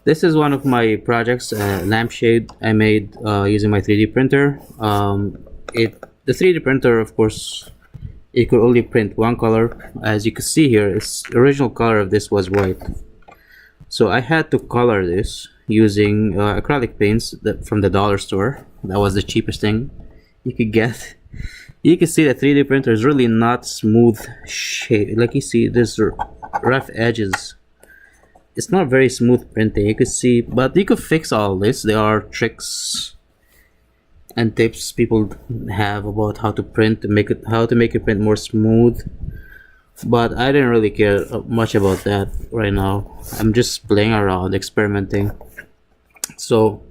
This is one of my projects, lampshade I made using my 3D printer. The 3D printer, of course, it could only print one color. As you can see here, its original color of this was white. So I had to color this using acrylic paints from the dollar store. That was the cheapest thing you could get. You can see the 3D printer is really not smooth shape. Like you see, there's rough edges. It's not very smooth printing, you could see, but you could fix all this. There are tricks and tips people have about how to print to make it print more smooth. But I didn't really care much about that right now. I'm just playing around, experimenting. So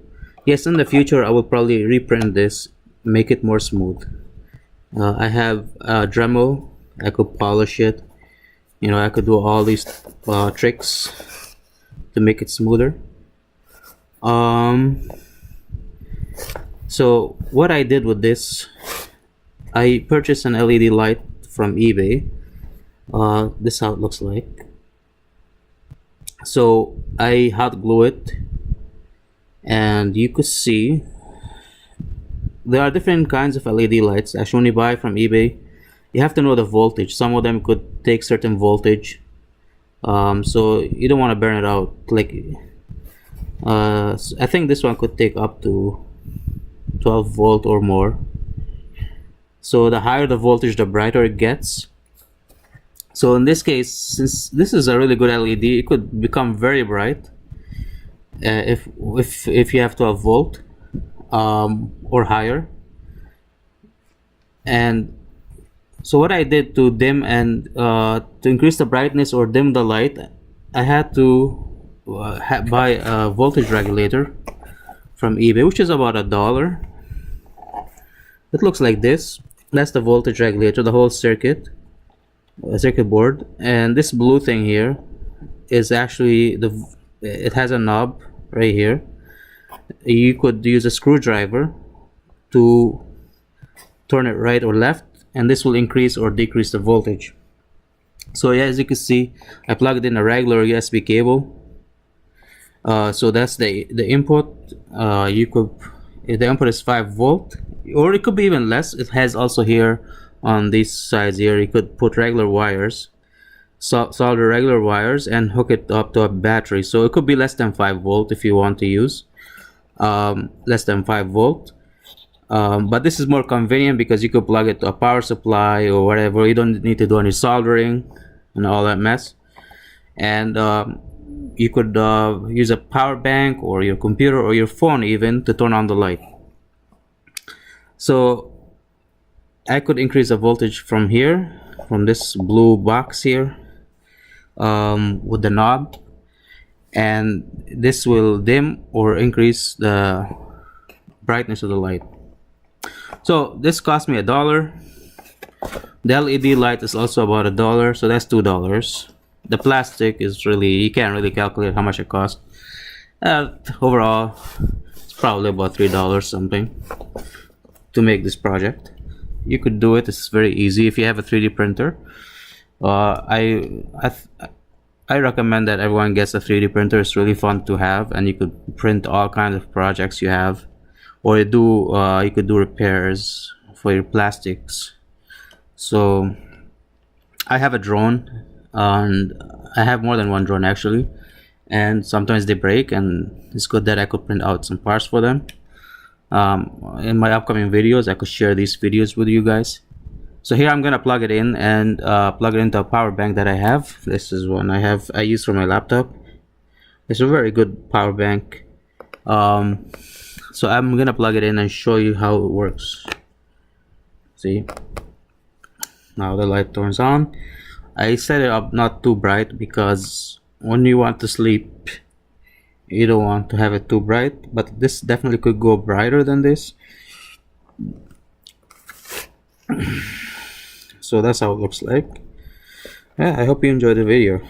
yes, in the future I will probably reprint this, make it more smooth. I have Dremel. I could polish it. You know, I could do all these tricks to make it smoother. So what I did with this, I purchased an LED light from eBay. This is how it looks like. So I hot glue it, and you could see there are different kinds of LED lights. Actually, when you buy from eBay, you have to know the voltage. Some of them could take certain voltage, so you don't want to burn it out. Like I think this one could take up to 12 volt or more. So the higher the voltage, the brighter it gets. So in this case, since this is a really good LED, it could become very bright if you have 12 volt or higher. And so what I did to dim and to increase the brightness or dim the light, I had to buy a voltage regulator from eBay, which is about $1. It looks like this. That's the voltage regulator, the whole circuit board. And this blue thing here is actually it has a knob right here. You could use a screwdriver to turn it right or left, and this will increase or decrease the voltage. So yeah, as you can see, I plugged in a regular USB cable. So that's the input. The input is 5 volt, or it could be even less. It has also here on these sides here, you could put regular wires, solder regular wires, and hook it up to a battery. So it could be less than 5 volt if you want to use less than 5 volt. But this is more convenient because you could plug it to a power supply or whatever. You don't need to do any soldering and all that mess. And you could use a power bank or your computer or your phone even to turn on the light. So I could increase the voltage from here, from this blue box here, with the knob, and this will dim or increase the brightness of the light. So this cost me $1. The LED light is also about $1, so that's $2. The plastic is really, you can't really calculate how much it costs. Overall, it's probably about $3 something to make this project. You could do it. It's very easy if you have a 3D printer. I recommend that everyone gets a 3D printer. It's really fun to have, and you could print all kinds of projects you have, or you could do repairs for your plastics. So I have a drone, and I have more than one drone actually, and sometimes they break, and it's good that I could print out some parts for them. In my upcoming videos, I could share these videos with you guys. So here I'm gonna plug it in and plug it into a power bank that I have. This is one I use for my laptop. It's a very good power bank. So I'm gonna plug it in and show you how it works. See, now the light turns on. I set it up not too bright because when you want to sleep, you don't want to have it too bright, but this definitely could go brighter than this. So that's how it looks like. Yeah, I hope you enjoyed the video.